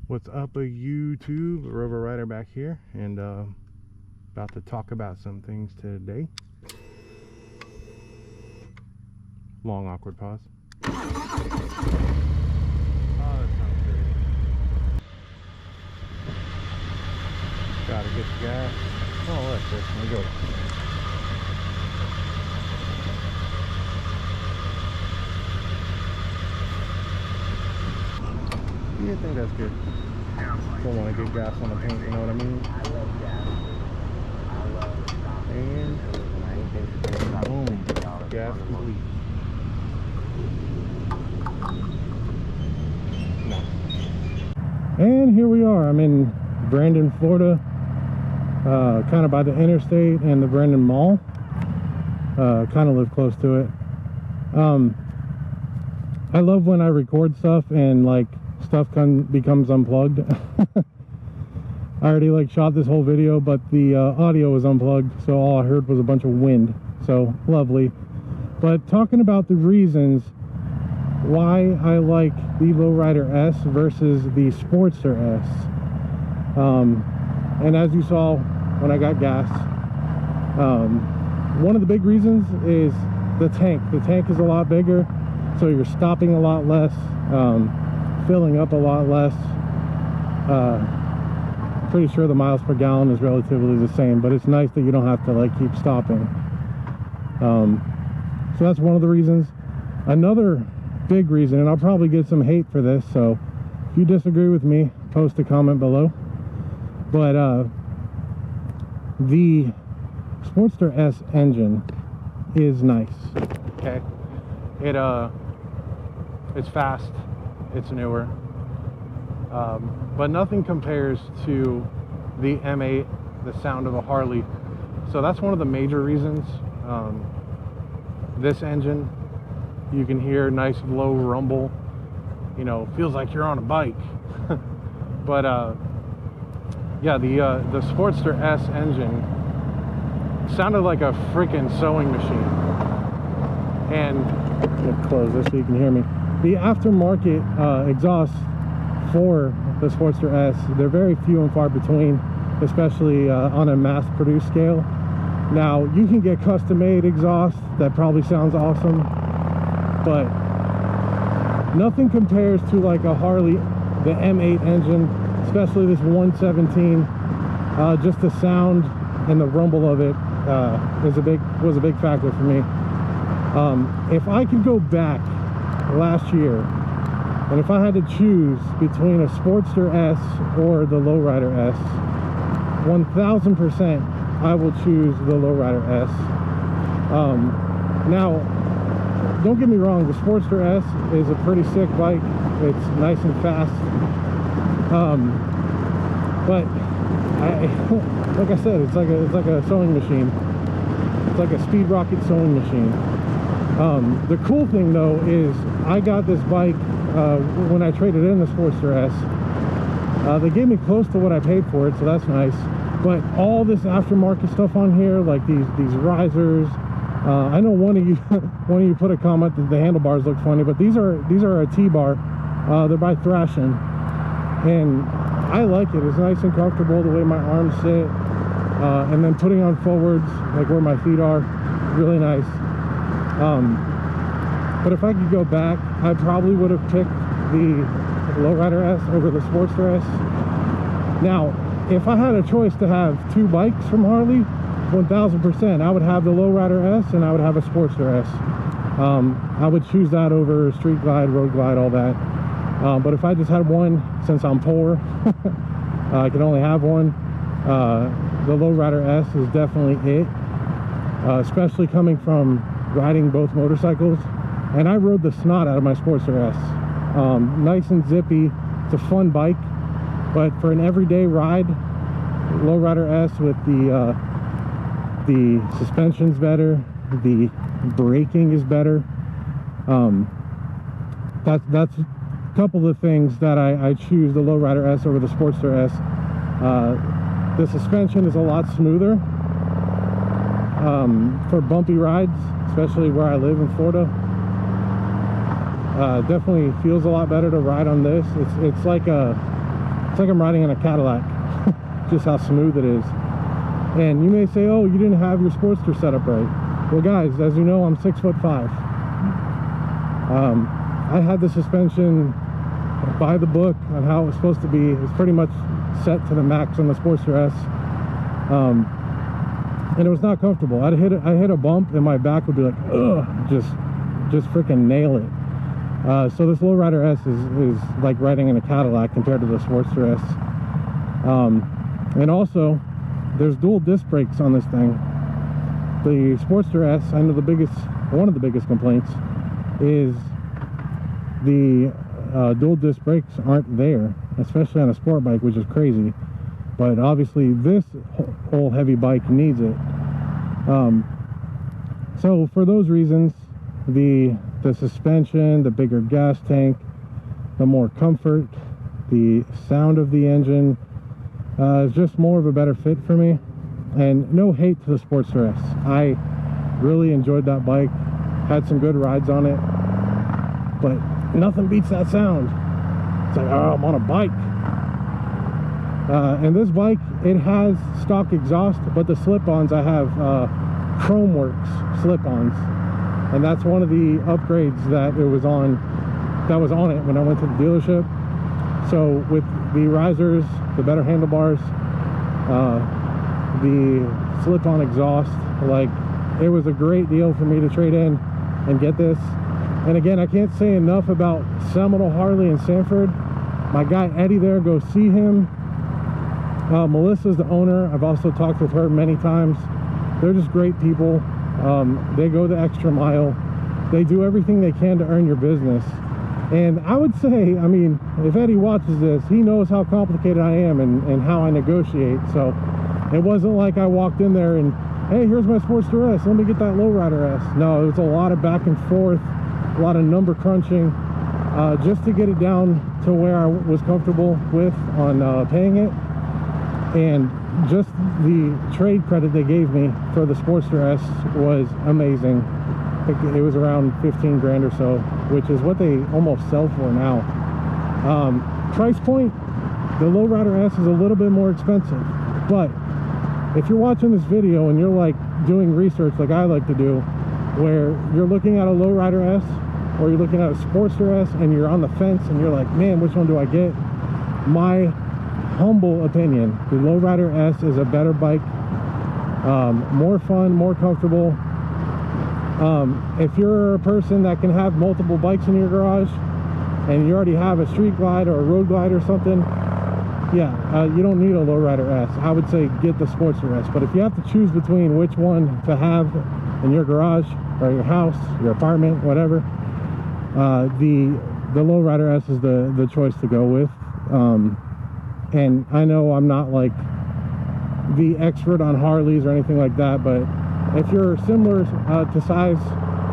What's up, YouTube? Rover Rider back here, and about to talk about some things today. Long awkward pause. Oh, that sounds great. Gotta get the gas. Oh, look, there we go. Yeah, I think that's good. Don't want to get gas on the paint, you know what I mean? And boom, gas complete. No. And here we are. I'm in Brandon, Florida, kind of by the interstate and the Brandon Mall. Kind of live close to it. I love when I record stuff and like stuff becomes unplugged. I already shot this whole video, but the audio was unplugged, so all I heard was a bunch of wind. So lovely. But talking about the reasons why I like the Lowrider S versus the Sportster S, and as you saw when I got gas, one of the big reasons is the tank. The tank is a lot bigger, so you're stopping a lot less, filling up a lot less. Pretty sure the miles per gallon is relatively the same, but it's nice that you don't have to keep stopping. So that's one of the reasons. Another big reason, and I'll probably get some hate for this, so if you disagree with me, post a comment below, but the Sportster S engine is nice. Okay, it's fast, it's newer, but nothing compares to the M8, the sound of a Harley. So that's one of the major reasons. This engine, you can hear nice low rumble, feels like you're on a bike. But yeah, the Sportster S engine sounded like a freaking sewing machine. And let's close this so you can hear me. The aftermarket exhaust for the Sportster S, they're very few and far between, especially on a mass-produced scale. Now, you can get custom-made exhaust that probably sounds awesome, but nothing compares to like a Harley, the M8 engine, especially this 117. Just the sound and the rumble of it was a big factor for me. If I could go back last year, and if I had to choose between a Sportster S or the Lowrider S, 1000% I will choose the Lowrider S. Now, don't get me wrong, the Sportster S is a pretty sick bike. It's nice and fast. But like I said, it's like a sewing machine. It's like a speed rocket sewing machine. The cool thing though is I got this bike when I traded in the Sportster S. They gave me close to what I paid for it, so that's nice. But all this aftermarket stuff on here, like these risers, I know one of you put a comment that the handlebars look funny, but these are a T-bar. They're by Thrashin, and I like it. It's nice and comfortable the way my arms sit, and then putting on forwards, like where my feet are, really nice. But if I could go back, I probably would have picked the Lowrider S over the Sportster S. Now, if I had a choice to have two bikes from Harley, 1000%, I would have the Lowrider S and I would have a Sportster S. I would choose that over Street Glide, Road Glide, all that. But if I just had one, since I'm poor, I can only have one, the Lowrider S is definitely it, especially coming from riding both motorcycles. And I rode the snot out of my Sportster S. Nice and zippy. It's a fun bike, but for an everyday ride, Lowrider S with the suspension's better, the braking is better. That's a couple of things that I choose the Lowrider S over the Sportster S. The suspension is a lot smoother for bumpy rides, especially where I live in Florida. Definitely feels a lot better to ride on this. It's like a It's like I'm riding in a Cadillac. Just how smooth it is. And you may say, oh, you didn't have your Sportster set up right. Well guys, as you know, I'm 6'5". I had the suspension by the book on how it was supposed to be. It's pretty much set to the max on the Sportster S. And it was not comfortable. I hit a bump and my back would be like, ugh, just freaking nail it. So this Lowrider S is like riding in a Cadillac compared to the Sportster S. And also, there's dual disc brakes on this thing. The Sportster S, I know one of the biggest complaints is the dual disc brakes aren't there, especially on a sport bike, which is crazy. But obviously this whole heavy bike needs it. So for those reasons, the suspension, the bigger gas tank, the more comfort, the sound of the engine is just more of a better fit for me. And no hate to the Sportster S. I really enjoyed that bike, had some good rides on it, but nothing beats that sound. It's like, oh, I'm on a bike. And this bike, it has stock exhaust, but the slip-ons, I have Chromeworks slip-ons, and that's one of the upgrades that was on it when I went to the dealership. So with the risers, the better handlebars, the slip-on exhaust, like, it was a great deal for me to trade in and get this. And again, I can't say enough about Seminole Harley in Sanford. My guy Eddie there, go see him. Melissa's the owner. I've also talked with her many times. They're just great people. They go the extra mile. They do everything they can to earn your business. And I would say, I mean, if Eddie watches this, he knows how complicated I am and how I negotiate. So it wasn't like I walked in there and, hey, here's my Sportster S, let me get that Lowrider S. No, it was a lot of back and forth, a lot of number crunching, just to get it down to where I was comfortable with on paying it. And just the trade credit they gave me for the Sportster S was amazing. I think it was around 15 grand or so, which is what they almost sell for now. Price point, the Lowrider S is a little bit more expensive, but if you're watching this video and you're like doing research like I like to do, where you're looking at a Lowrider S or you're looking at a Sportster S and you're on the fence and you're like, man, which one do I get? My humble opinion, the Lowrider S is a better bike, more fun, more comfortable. If you're a person that can have multiple bikes in your garage and you already have a street glide or a road glide or something, yeah, you don't need a Lowrider S. I would say get the Sportster S. But if you have to choose between which one to have in your garage or your house, your apartment, whatever, the Lowrider S is the choice to go with. And I know I'm not like the expert on Harleys or anything like that, but if you're similar to size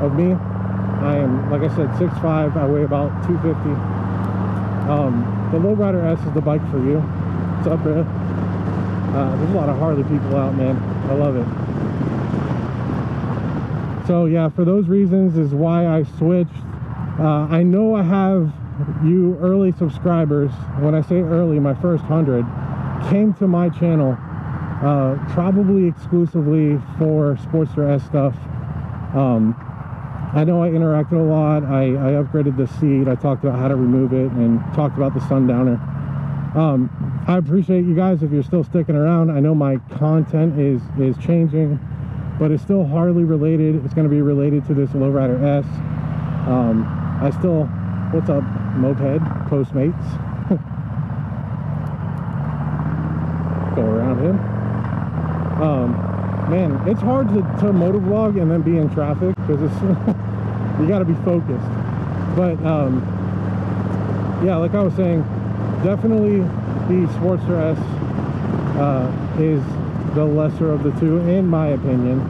of me, I am, like I said, 6'5", I weigh about 250. The Lowrider S is the bike for you. It's up there. There's a lot of Harley people out, man. I love it. So yeah, for those reasons is why I switched. I know I have you early subscribers. When I say early, my first 100 came to my channel probably exclusively for Sportster S stuff. I know I interacted a lot. I upgraded the seat. I talked about how to remove it and talked about the Sundowner. I appreciate you guys if you're still sticking around. I know my content is changing, but it's still Harley related. It's going to be related to this Lowrider S. I still, what's up, Moped Postmates? Go around him. Man, it's hard to motovlog and then be in traffic because it's you got to be focused. But yeah, like I was saying, definitely the Sportster S is the lesser of the two, in my opinion.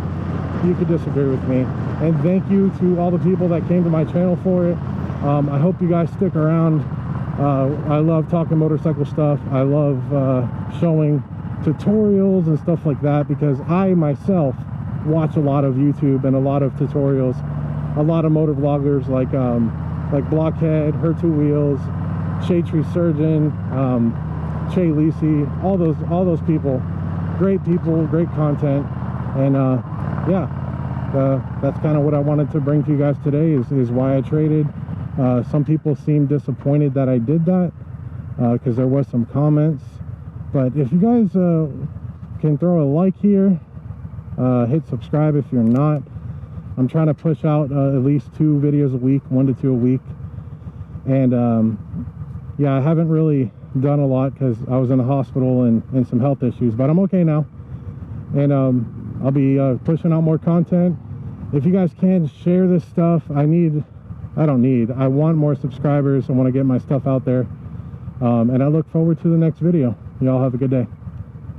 You could disagree with me. And thank you to all the people that came to my channel for it. I hope you guys stick around. I love talking motorcycle stuff. I love showing tutorials and stuff like that, because I myself watch a lot of YouTube and a lot of tutorials, a lot of motor vloggers like Blockhead, Her Two Wheels, Shade Tree Surgeon, Che Lisi, all those people, great content. And yeah, that's kind of what I wanted to bring to you guys today, is why I traded. Some people seem disappointed that I did that, because there was some comments. But if you guys can throw a like here, hit subscribe if you're not. I'm trying to push out at least 2 videos a week, 1 to 2 a week. And yeah, I haven't really done a lot because I was in the hospital and some health issues, but I'm okay now. And I'll be pushing out more content. If you guys can share this stuff, I want more subscribers. I want to get my stuff out there. And I look forward to the next video. Y'all have a good day.